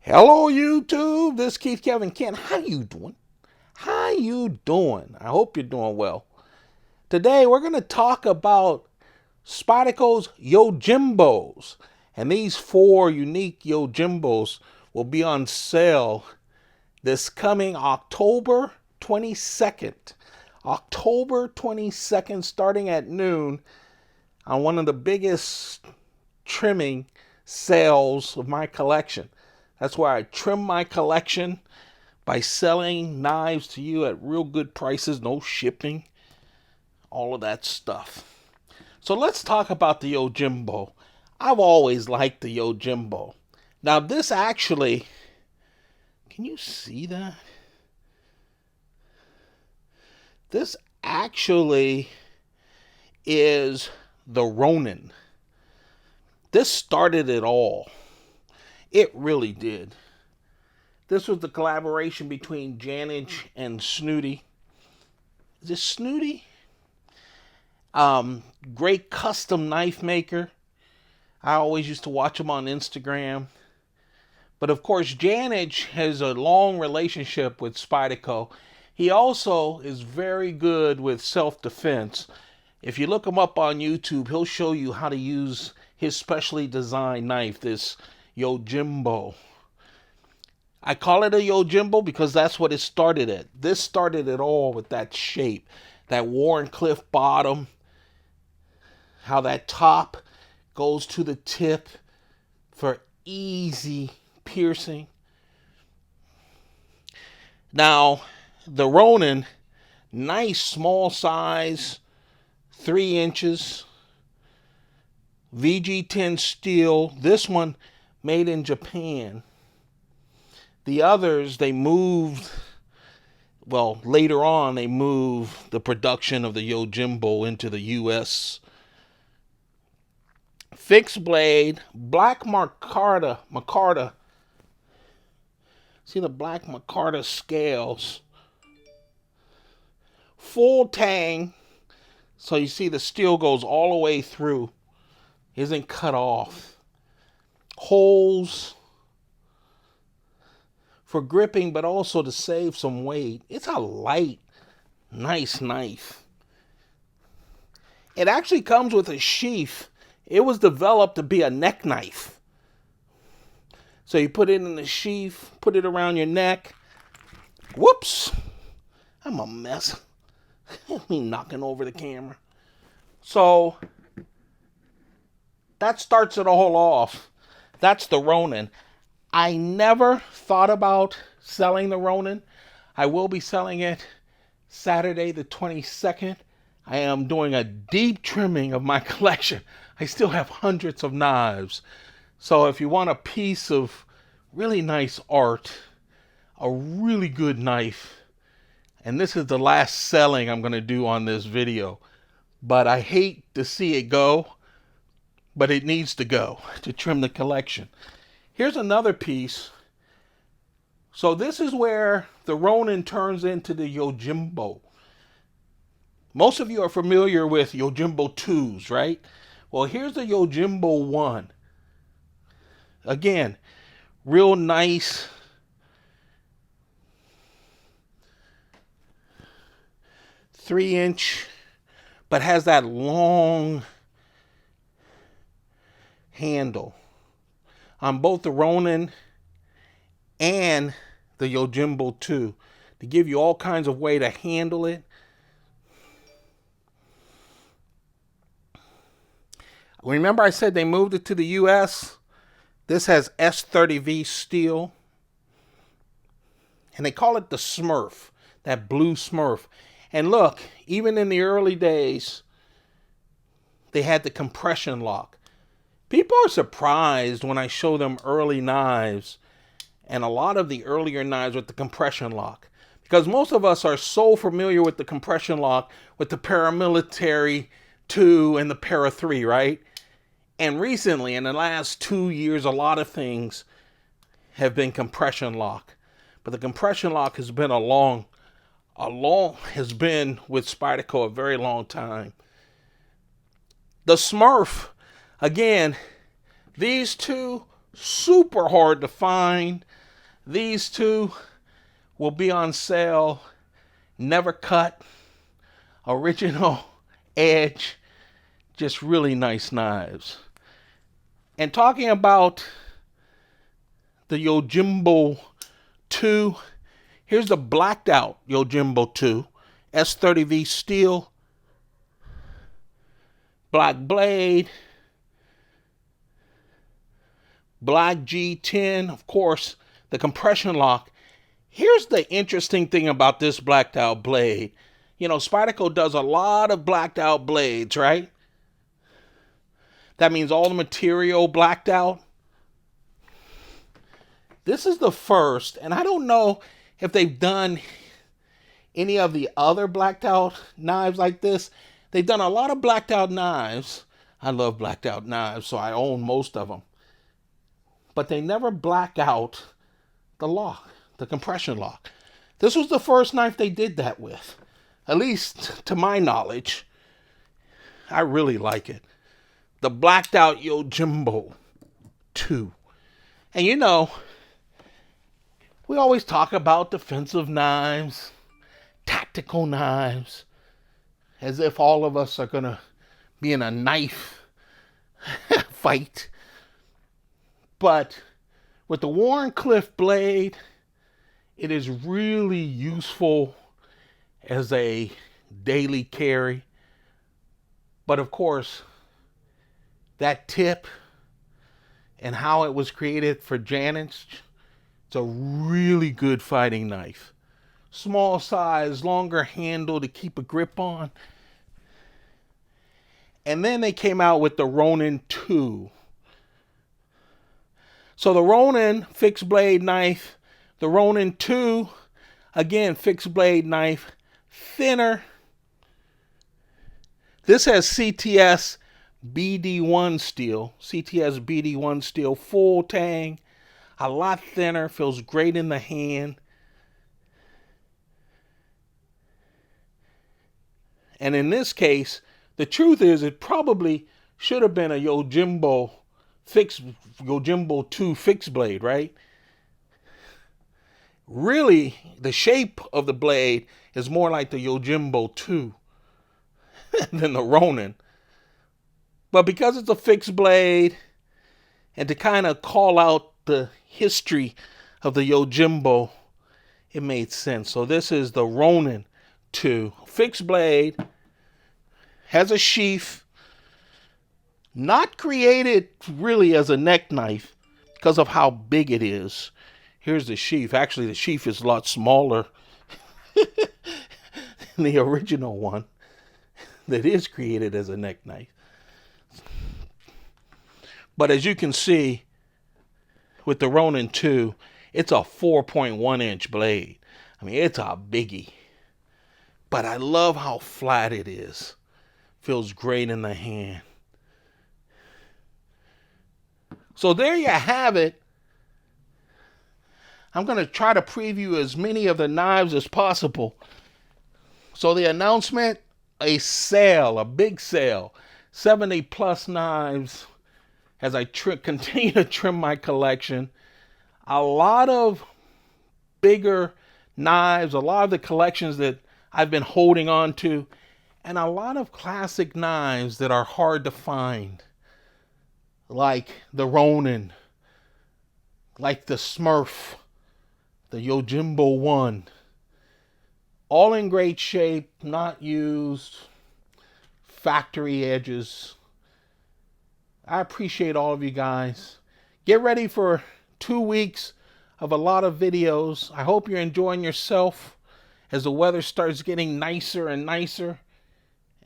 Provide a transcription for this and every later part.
Hello YouTube, this is Keith Kevin Kent. How you doing? How you doing? I hope you're doing well. Today we're going to talk about Spyderco's Yojimbos. And these four unique Yojimbos will be on sale this coming October 22nd. October 22nd starting at noon on one of the biggest trimming sales of my collection. That's where I trim my collection by selling knives to you at real good prices, no shipping, all of that stuff. So let's talk about the Yojimbo. I've always liked the Yojimbo. Now this actually, can you see that? This actually is the Ronin. This started it all. It really did. This was the collaboration between Janage and Snooty. Is this Snooty? Great custom knife maker. I always used to watch him on Instagram. But of course, Janage has a long relationship with Spyderco. He also is very good with self-defense. If you look him up on YouTube, he'll show you how to use his specially designed knife, this Yojimbo. I call it a Yojimbo because that's what it started at. This started it all with that shape, that Warncliffe bottom, how that top goes to the tip for easy piercing. Now, the Ronin, nice small size, 3 inches, VG10 steel. This one made in Japan. The others, they moved, well, later on, they moved the production of the Yojimbo into the U.S. Fixed blade, black micarta. See the black micarta scales. Full tang, so you see the steel goes all the way through. Isn't cut off. Holes for gripping, but also to save some weight. It's a light, nice knife. It actually comes with a sheath. It was developed to be a neck knife. So you put it in the sheath, put it around your neck. Whoops, I'm a mess. Me knocking over the camera. So that starts it all off. That's the Ronin. I never thought about selling the Ronin. I will be selling it Saturday the 22nd. I am doing a deep trimming of my collection. I still have hundreds of knives. So if you want a piece of really nice art, a really good knife, and this is the last selling I'm going to do on this video, but I hate to see it go, but it needs to go to trim the collection. Here's another piece. So this is where the Ronin turns into the Yojimbo. Most of you are familiar with Yojimbo 2s, right? Well, here's the Yojimbo 1. Again, real nice. Three-inch, but has that long handle on both the Ronin and the Yojimbo 2 to give you all kinds of way to handle it. Remember I said they moved it to the US? This has S30V steel. And they call it the Smurf, that blue Smurf. And look, even in the early days, they had the compression lock. People are surprised when I show them early knives and a lot of the earlier knives with the compression lock. Because most of us are so familiar with the compression lock with the paramilitary 2 and the para 3, right? And recently, in the last 2 years, a lot of things have been compression lock. But the compression lock has been has been with Spyderco a very long time. The Smurf, again, these two super hard to find. These two will be on sale. Never cut, original edge, just really nice knives. And talking about the Yojimbo 2, here's the blacked out Yojimbo 2, S30V steel, black blade, black G10, of course, the compression lock. Here's the interesting thing about this blacked out blade. You know, Spyderco does a lot of blacked out blades, right? That means all the material blacked out. This is the first, and I don't know if they've done any of the other blacked out knives like this. They've done a lot of blacked out knives. I love blacked out knives, so I own most of them. But they never black out the lock, the compression lock. This was the first knife they did that with, at least to my knowledge. I really like it. The blacked out Yojimbo 2. And you know, we always talk about defensive knives, tactical knives, as if all of us are going to be in a knife fight. But with the Wharncliffe blade, it is really useful as a daily carry. But of course, that tip and how it was created for Janit's, it's a really good fighting knife. Small size, longer handle to keep a grip on. And then they came out with the Ronin 2. So the Ronin fixed blade knife, the Ronin 2, again, fixed blade knife, thinner. This has CTS BD1 steel, CTS BD1 steel, full tang, a lot thinner, feels great in the hand. And in this case, the truth is it probably should have been a Yojimbo 2 fixed blade, right? Really, the shape of the blade is more like the Yojimbo 2 than the Ronin. But because it's a fixed blade, and to kind of call out the history of the Yojimbo, it made sense. So this is the Ronin 2. Fixed blade, has a sheath, not created really as a neck knife because of how big it is. Here's the sheath. Actually, the sheath is a lot smaller than the original one that is created as a neck knife. But as you can see, with the Ronin 2, it's a 4.1 inch blade. I mean, it's a biggie. But I love how flat it is. Feels great in the hand. So there you have it. I'm going to try to preview as many of the knives as possible. So the announcement, a sale, a big sale, 70 plus knives as I continue to trim my collection. A lot of bigger knives, a lot of the collections that I've been holding on to, and a lot of classic knives that are hard to find, like the Ronin, like the Smurf, the Yojimbo 1. All in great shape, not used, factory edges. I appreciate all of you guys. Get ready for 2 weeks of a lot of videos. I hope you're enjoying yourself as the weather starts getting nicer and nicer.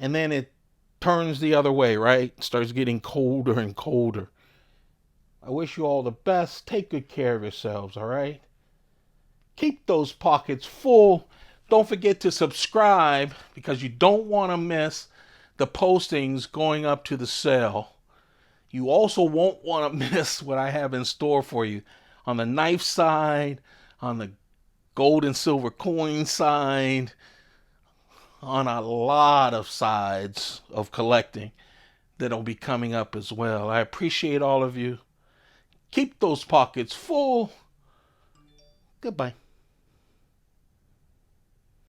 And then it turns the other way, right? It starts getting colder and colder. I wish you all the best. Take good care of yourselves, all right? Keep those pockets full. Don't forget to subscribe because you don't want to miss the postings going up to the sale. You also won't want to miss what I have in store for you on the knife side, on the gold and silver coin side, on a lot of sides of collecting that'll be coming up as well. I appreciate all of you. Keep those pockets full. Goodbye.